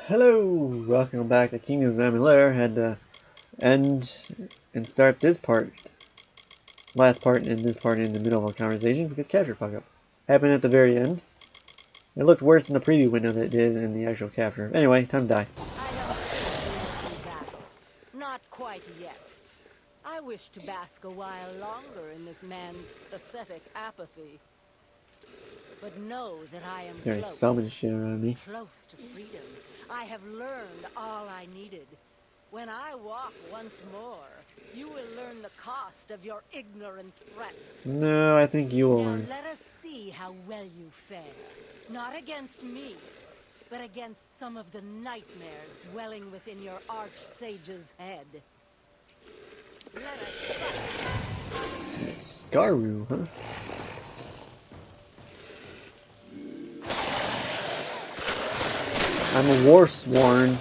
Hello, welcome back to Kingdoms of Amalur. Had to end and start this part, last part and this part in the middle of a conversation because capture fuck up happened at the very end. It looked worse in the preview window than it did in the actual capture. Anyway, time to die. I don't think we'll battle. Not quite yet. I wish to bask a while longer in this man's pathetic apathy. But know that I am There's close. so much shit around me. Close to freedom. I have learned all I needed. When I walk once more, you will learn the cost of your ignorant threats. No, I think you will Now learn. let us see how well you fare. Not against me, but against some of the nightmares dwelling within your archsage's head. Let us Skaru, huh? I'm a Warsworn.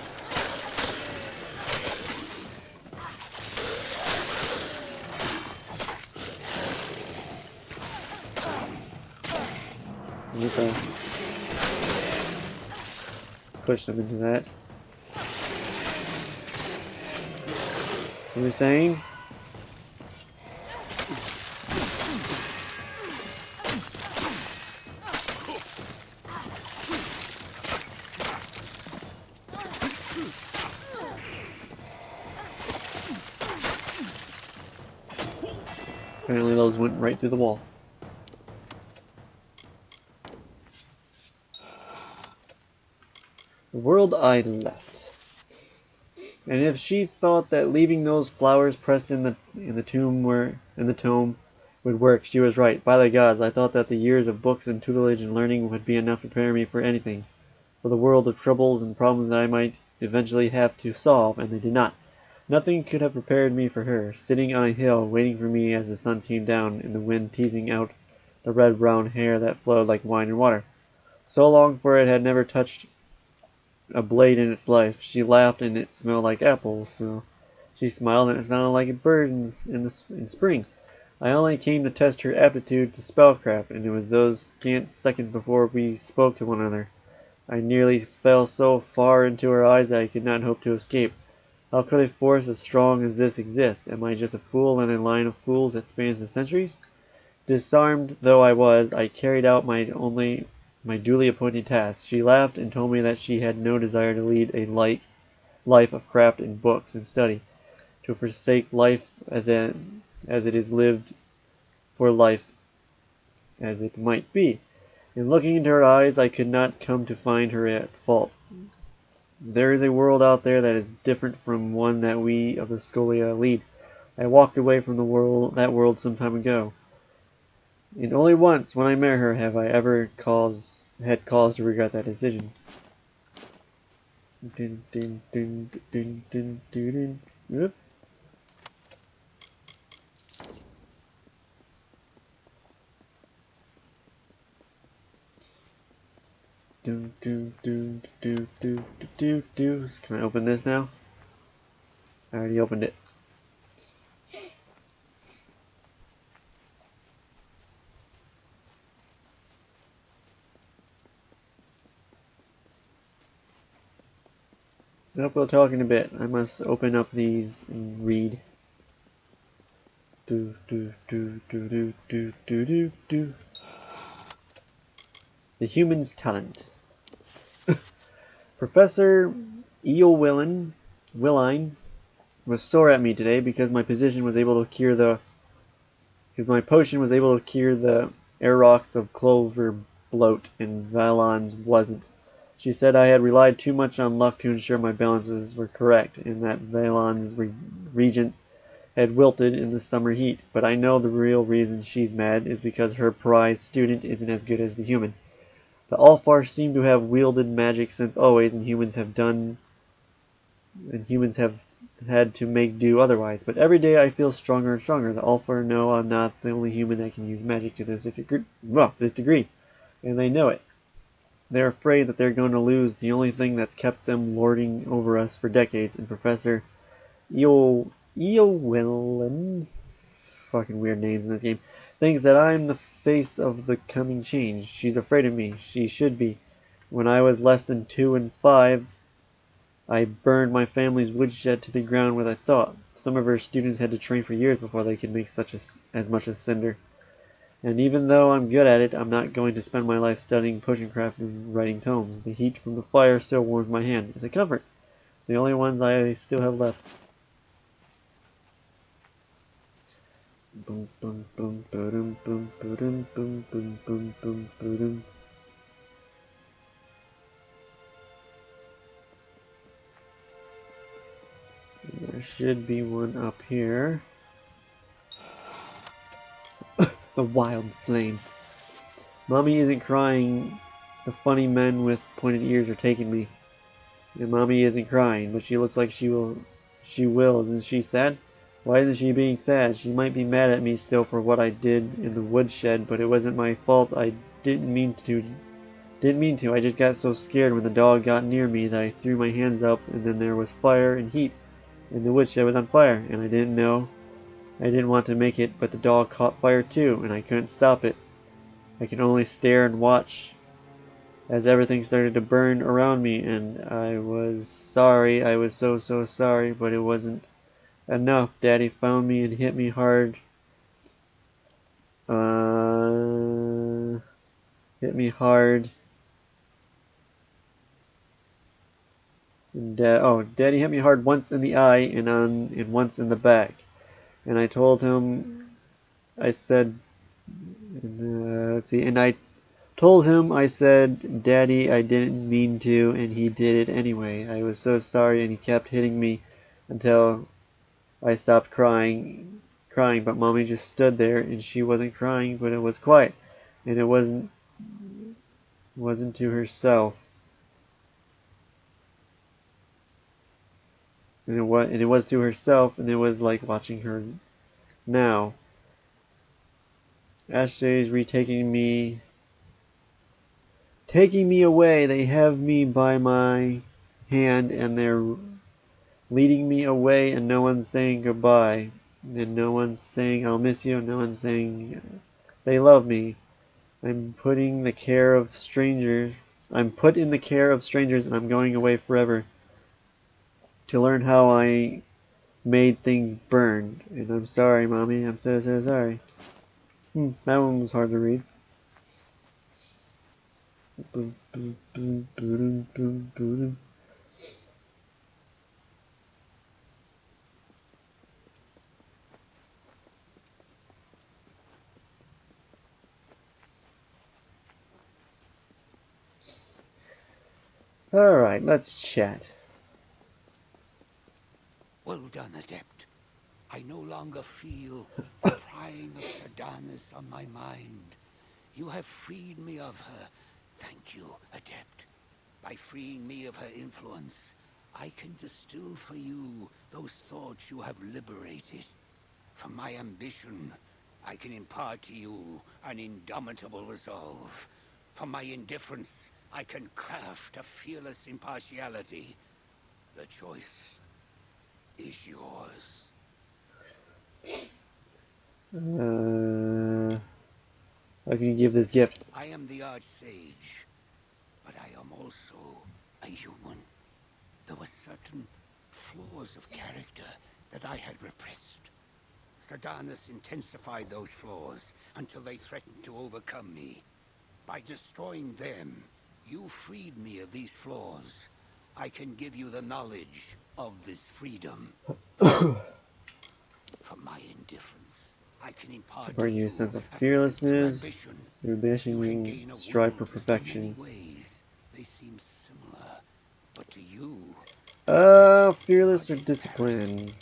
Okay. Push them into that. What are you saying? Apparently those went right through the wall. The world I left. And if she thought that leaving those flowers pressed in the tome would work, she was right. By the gods, I thought that the years of books and tutelage and learning would be enough to prepare me for anything. For the world of troubles and problems that I might eventually have to solve, and they did not. Nothing could have prepared me for her, sitting on a hill, waiting for me as the sun came down, and the wind teasing out the red-brown hair that flowed like wine and water. So long, for it had never touched a blade in its life. She laughed, and it smelled like apples. So she smiled, and it sounded like a bird in spring. I only came to test her aptitude to spellcraft, and it was those scant seconds before we spoke to one another. I nearly fell so far into her eyes that I could not hope to escape. How could a force as strong as this exist? Am I just a fool in a line of fools that spans the centuries? Disarmed though I was, I carried out my duly appointed task. She laughed and told me that she had no desire to lead a life of craft and books and study, to forsake life as it is lived for life as it might be. In looking into her eyes, I could not come to find her at fault. There is a world out there that is different from one that we of the Scholia lead. I walked away from that world some time ago. And only once, when I met her, have I ever had cause to regret that decision. Dun, dun, dun, dun, dun, dun, dun. Whoop. Do do do do do do do. Can I open this now? I already opened it. Nope, we'll talk in a bit. I must open up these and read. Do do do do do do do do do. The human's talent. Professor Willine was sore at me today because my potion was able to cure the Aurochs of Clover bloat and Valon's wasn't. She said I had relied too much on luck to ensure my balances were correct, and that Valon's regents had wilted in the summer heat. But I know the real reason she's mad is because her prize student isn't as good as the human. The Alfar seem to have wielded magic since always, and humans have had to make do otherwise. But every day I feel stronger and stronger. The Alfar know I'm not the only human that can use magic to this degree, and they know it. They're afraid that they're going to lose the only thing that's kept them lording over us for decades, and Professor Eowyn, fucking weird names in this game, thinks that I'm the face of the coming change. She's afraid of me. She should be. When I was less than 2 and 5, I burned my family's woodshed to the ground with a thought. Some of her students had to train for years before they could make as much as cinder. And even though I'm good at it, I'm not going to spend my life studying potioncraft and writing tomes. The heat from the fire still warms my hand. It's a comfort. The only ones I still have left. Boom, boom, boom, boom, boom, boom, boom, boom, boom, boom, boom. There should be one up here. The wild flame. Mommy isn't crying. The funny men with pointed ears are taking me. And Mommy isn't crying, but she looks like she will. She will. Isn't she sad? Why isn't she being sad? She might be mad at me still for what I did in the woodshed, but it wasn't my fault. I didn't mean to. I just got so scared when the dog got near me that I threw my hands up, and then there was fire and heat, and the woodshed was on fire, and I didn't know. I didn't want to make it, but the dog caught fire too, and I couldn't stop it. I could only stare and watch as everything started to burn around me, and I was sorry. I was so sorry, but it wasn't enough. Daddy found me and hit me hard. Hit me hard. And Daddy hit me hard once in the eye and once in the back. And I told him, I said, I told him, I said, Daddy, I didn't mean to, and he did it anyway. I was so sorry, and he kept hitting me until I stopped crying, but Mommy just stood there, and she wasn't crying, but it was quiet, and it wasn't to herself. And it was to herself, and it was like watching her now. Ashtray's retaking me, taking me away. They have me by my hand, and they're leading me away, and no one's saying goodbye. And no one's saying I'll miss you, no one's saying they love me. I'm put in the care of strangers, and I'm going away forever to learn how I made things burn. And I'm sorry, Mommy. I'm so sorry. That one was hard to read. Alright, let's chat. Well done, Adept. I no longer feel the prying of Sardanis on my mind. You have freed me of her. Thank you, Adept. By freeing me of her influence, I can distill for you those thoughts you have liberated. From my ambition, I can impart to you an indomitable resolve. From my indifference, I can craft a fearless impartiality. The choice is yours. How can you give this gift? I am the Archsage, but I am also a human. There were certain flaws of character that I had repressed. Sardanis intensified those flaws until they threatened to overcome me. By destroying them, you freed me of these flaws. I can give you the knowledge of this freedom. From my indifference, I can impart Bring you a sense of fearlessness. Your ambition will strive for perfection. They seem similar, but to you, fearless or disciplined?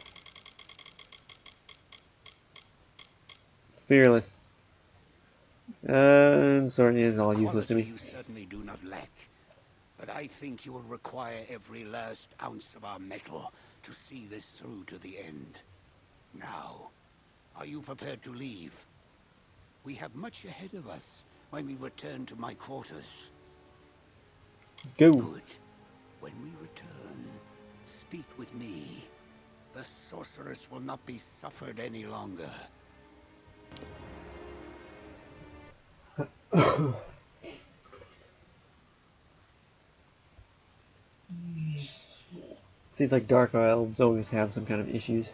Fearless. And sorry, is all useless to me. You certainly do not lack, but I think you will require every last ounce of our metal to see this through to the end. Now, are you prepared to leave? We have much ahead of us when we return to my quarters. Go. Good. When we return, speak with me. The sorceress will not be suffered any longer. Seems like dark elves always have some kind of issues.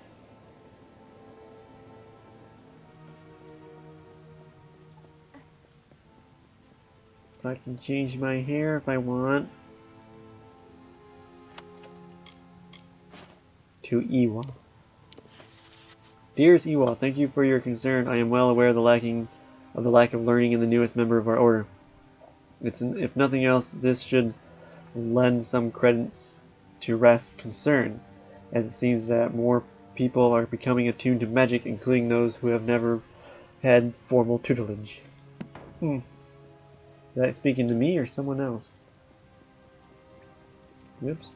I can change my hair if I want. To Iwa. Dearest Iwa, thank you for your concern. I am well aware of the lack of learning in the newest member of our order. If nothing else, this should lend some credence to Rasp's concern, as it seems that more people are becoming attuned to magic, including those who have never had formal tutelage. Is that speaking to me or someone else? Whoops.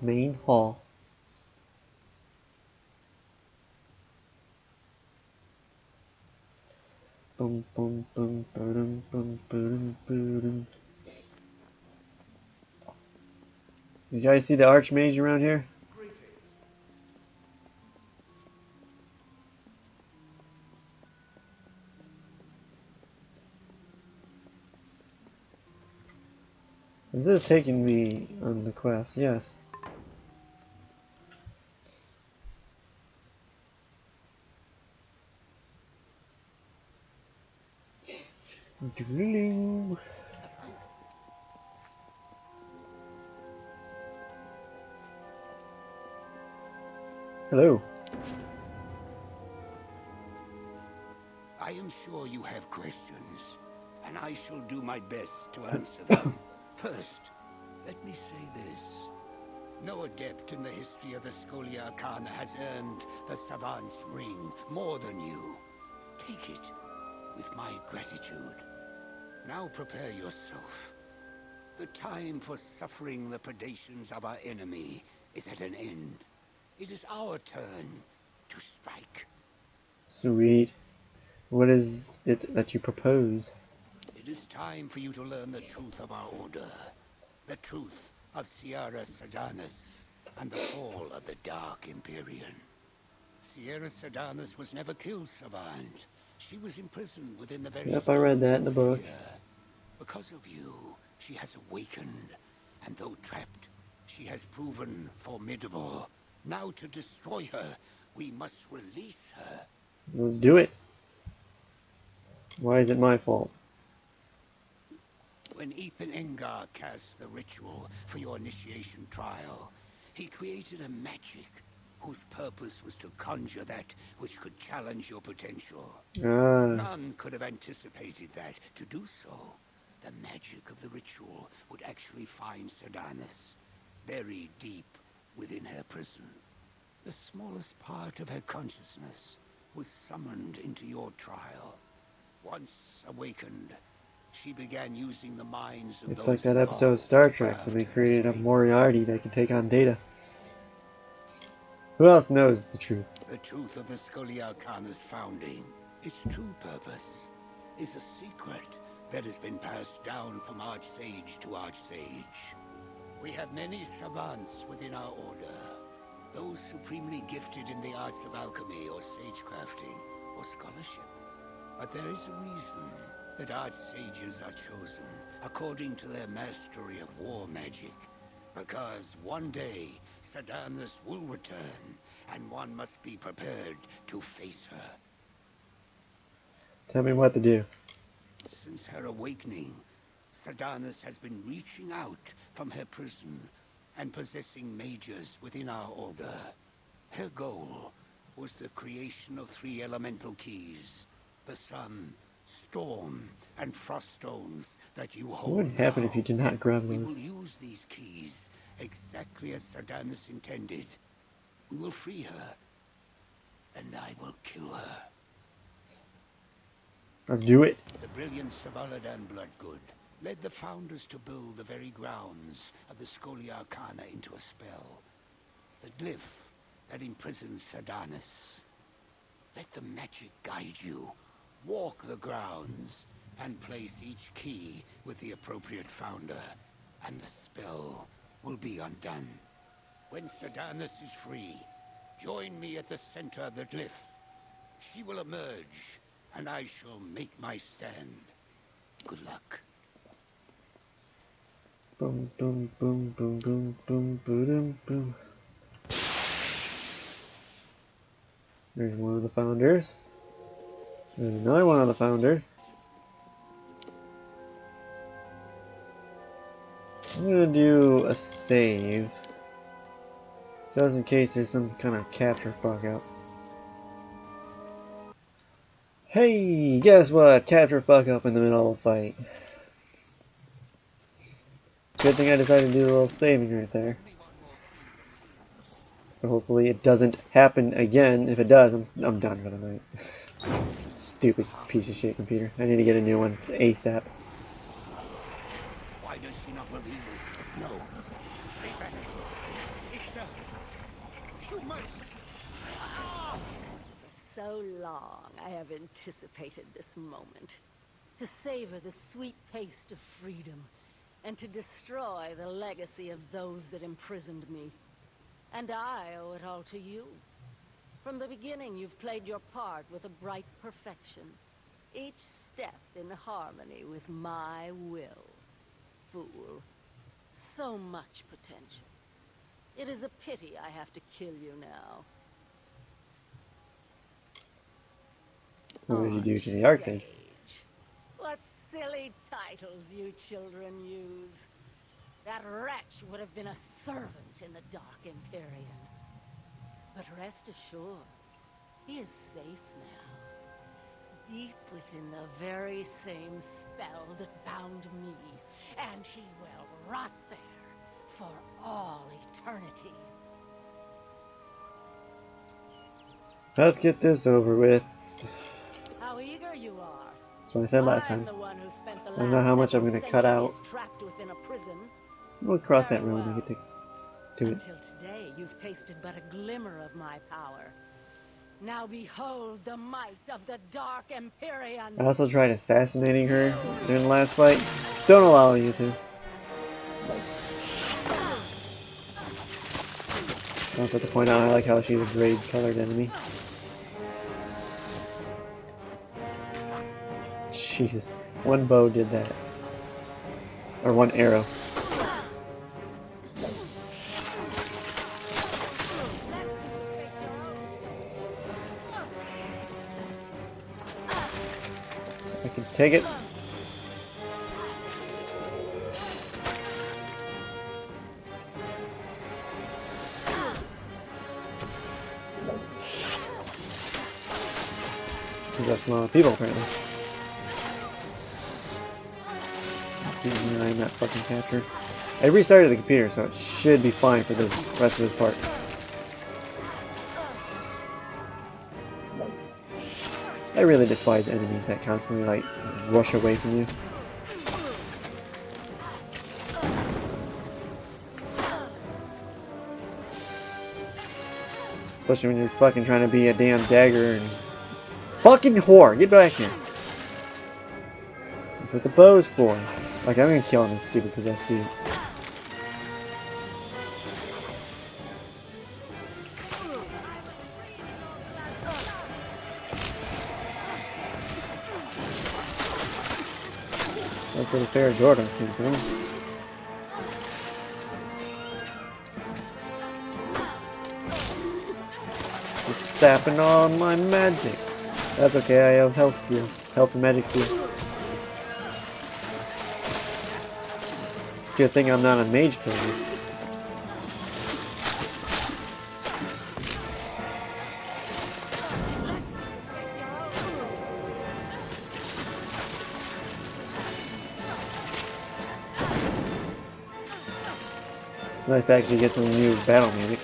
Main hall. You guys see the archmage around here? This is taking me on the quest, yes. Hello. I am sure you have questions, and I shall do my best to answer them. First, let me say this. No adept in the history of the Scholia Arcania has earned the Savant's Ring more than you. Take it with my gratitude. Now prepare yourself. The time for suffering the predations of our enemy is at an end. It is our turn to strike. Sweet. What is it that you propose? It is time for you to learn the truth of our order. The truth of Sierra Sardanus and the fall of the Dark Empyrean. Sierra Sardanus was never killed, Savant. She was imprisoned within the very Yep, I read that in the book. Because of you, she has awakened, and though trapped, she has proven formidable. Now to destroy her, we must release her. Let's do it. Why is it my fault? When Ethan Engar cast the ritual for your initiation trial, he created a magic whose purpose was to conjure that which could challenge your potential. None could have anticipated that. To do so, the magic of the ritual would actually find Sardanus buried deep within her prison. The smallest part of her consciousness was summoned into your trial. Once awakened, she began using the minds of It's those like that episode of Star Trek when they created a Moriarty that can take on Data. Who else knows the truth? The truth of the Scholia Arcania's founding, its true purpose, is a secret that has been passed down from Archsage to Archsage. We have many savants within our order, those supremely gifted in the arts of alchemy or sagecrafting or scholarship. But there is a reason that Archsages are chosen according to their mastery of war magic. Because one day, Sardanus will return, and one must be prepared to face her. Tell me what to do. Since her awakening, Sardanus has been reaching out from her prison and possessing mages within our order. Her goal was the creation of 3 elemental keys: the sun, storm, and frost stones that you hold. What would happen if you did not grab We those? will use these keys exactly as Sardanus intended. We will free her, and I will kill her. Let's do it. The brilliant Savaladan Bloodgood led the founders to build the very grounds of the Scholia Arcania into a spell. The glyph that imprisons Sardanus. Let the magic guide you. Walk the grounds and place each key with the appropriate founder, and the spell will be undone. when Sardanis is free, join me at the center of the glyph. She will emerge, and I shall make my stand. Good luck. Boom, boom, boom, boom, boom, boom, boom, boom. There's one of the founders. There's another one of the founders. I'm gonna do a save, just in case there's some kind of capture fuck up. Hey, guess what? Capture fuck up in the middle of a fight. Good thing I decided to do a little saving right there. So hopefully it doesn't happen again. If it does, I'm done for the night. Stupid piece of shit computer. I need to get a new one ASAP. Why does she not reveal this? No. Stay back. You must. For so long, I have anticipated this moment. To savor the sweet taste of freedom, and to destroy the legacy of those that imprisoned me. And I owe it all to you. From the beginning, you've played your part with a bright perfection. Each step in harmony with my will. Fool. So much potential. It is a pity I have to kill you now. What did you do to the Arctic? What silly titles you children use. That wretch would have been a servant in the Dark Empyrean. But rest assured, he is safe now. Deep within the very same spell that bound me. And he will rot there for all eternity. Let's get this over with. How eager you are. That's what I said last time. I'm the one who spent the I don't know how much I'm last going to cut out. centuries trapped within a prison. We'll cross Very that road well. and get to it. Until today, you've tasted but a glimmer of my power. Now behold the might of the Dark Empyrean. I also tried assassinating her during the last fight. Don't allow you to. I also have to point out I like how she's a grade colored enemy. Jesus. One bow did that. Or one arrow. I can take it. That's a lot of people apparently. I'm not fucking captured. I restarted the computer, so it should be fine for the rest of this part. I really despise enemies that constantly like rush away from you. Especially when you're fucking trying to be a damn dagger and... Fucking whore! Get back here! That's what the bow's for. Like, I'm gonna kill him, this stupid possessed dude. That's where the fair Jordan came from. Just stapping on my magic. That's okay, I have health steal. Health and magic steal. Good thing I'm not a mage killer. It's nice to actually get some new battle music.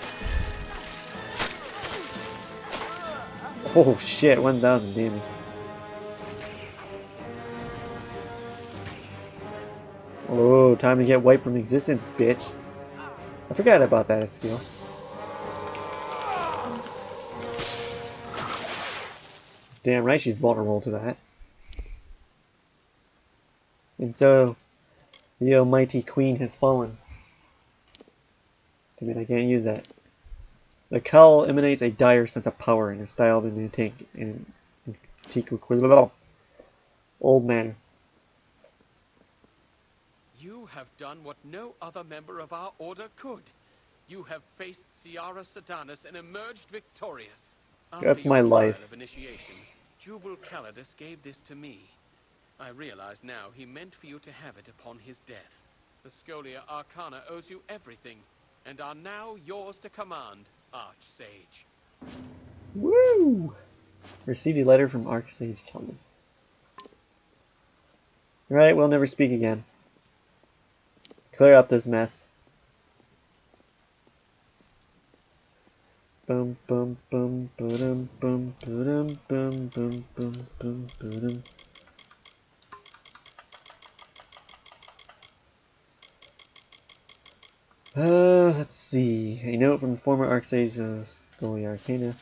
Oh shit, 1,000 damage. Oh, time to get wiped from existence, bitch. I forgot about that skill. Damn right she's vulnerable to that. And so, the almighty queen has fallen. I mean, I can't use that. The cowl emanates a dire sense of power and is styled in the antique old manner. You have done what no other member of our order could. You have faced Ciara Sedanus and emerged victorious. After That's your my trial life. of initiation, Jubal Calidus gave this to me. I realize now he meant for you to have it upon his death. The Scholia Arcana owes you everything, and are now yours to command, Archsage. Woo! Received a letter from Archsage Thomas. Right, we'll never speak again. Clear up this mess. Bum bum bum ba-dum bum ba-dum bum bum bum bum ba-dum. Let's see. A note from former Archsage Scholia Arcania.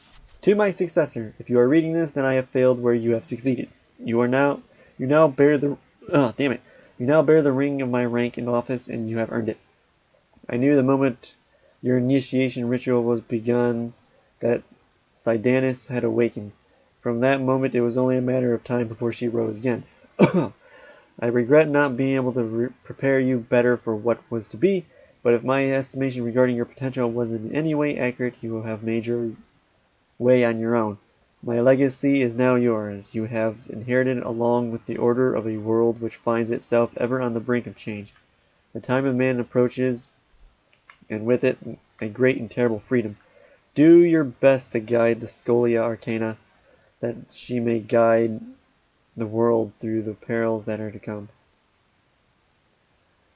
To my successor, if you are reading this, then I have failed where you have succeeded. You now bear the You now bear the ring of my rank and office, and you have earned it. I knew the moment your initiation ritual was begun that Sidanus had awakened. From that moment, it was only a matter of time before she rose again. I regret not being able to prepare you better for what was to be, but if my estimation regarding your potential was in any way accurate, you will have made your way on your own. My legacy is now yours. You have inherited along with the order of a world which finds itself ever on the brink of change. The time of man approaches, and with it a great and terrible freedom. Do your best to guide the Scholia Arcana, that she may guide the world through the perils that are to come.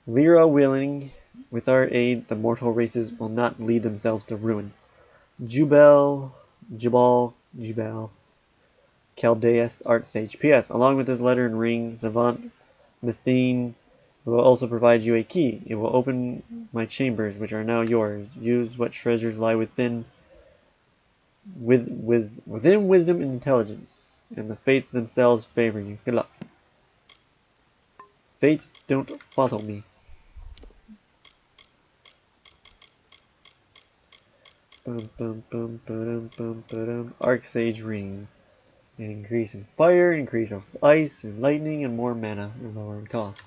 Lyra willing, with our aid, the mortal races will not lead themselves to ruin. Jubal, Chaldeus, Archsage. P.S. Along with this letter and ring, Savant Methine will also provide you a key. It will open my chambers, which are now yours. Use what treasures lie within wisdom and intelligence, and the fates themselves favor you. Good luck. Fates don't follow me. Bum bum bum ba-dum bum ba-dum. Archsage ring. An increase in fire, increase of ice and lightning, and more mana, and lower in cost.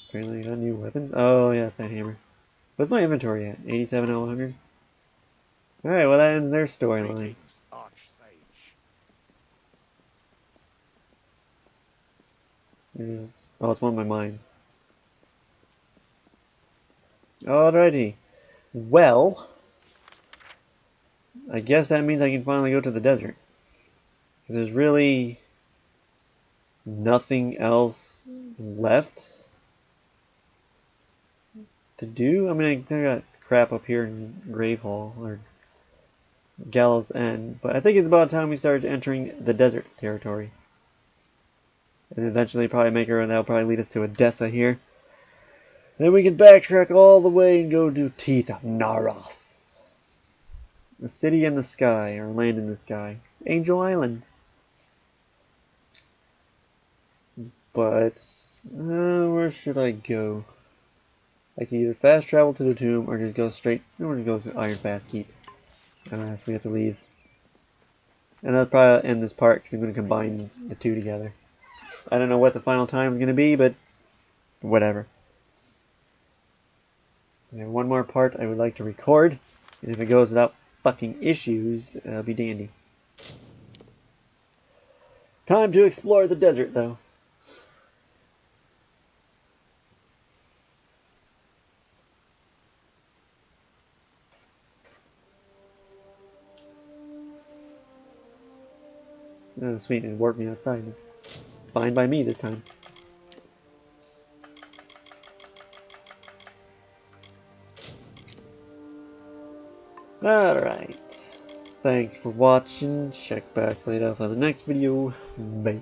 Apparently I got new weapons. Oh yes, that hammer. What's my inventory at? 87 out of 100? Alright, well that ends their storyline. Greetings, Archsage. Oh, it's one of my mines. Alrighty. Well, I guess that means I can finally go to the desert. There's really nothing else left to do. I mean, I got crap up here in Grave Hall, or Gallows End, but I think it's about time we started entering the desert territory. And eventually that'll probably lead us to Odessa here. Then we can backtrack all the way and go to Teeth of Naros. A city in the sky, or land in the sky. Angel Island. But, where should I go? I can either fast travel to the tomb, or just go straight, or just go to Iron Fast Keep. We have to leave. And that'll probably end this part, because I'm going to combine the two together. I don't know what the final time is going to be, but whatever. I have one more part I would like to record, and if it goes without fucking issues, that'll be dandy. Time to explore the desert, though. Oh, sweet, it warped me outside. It's fine by me this time. Alright. Thanks for watching. Check back later for the next video. Bye.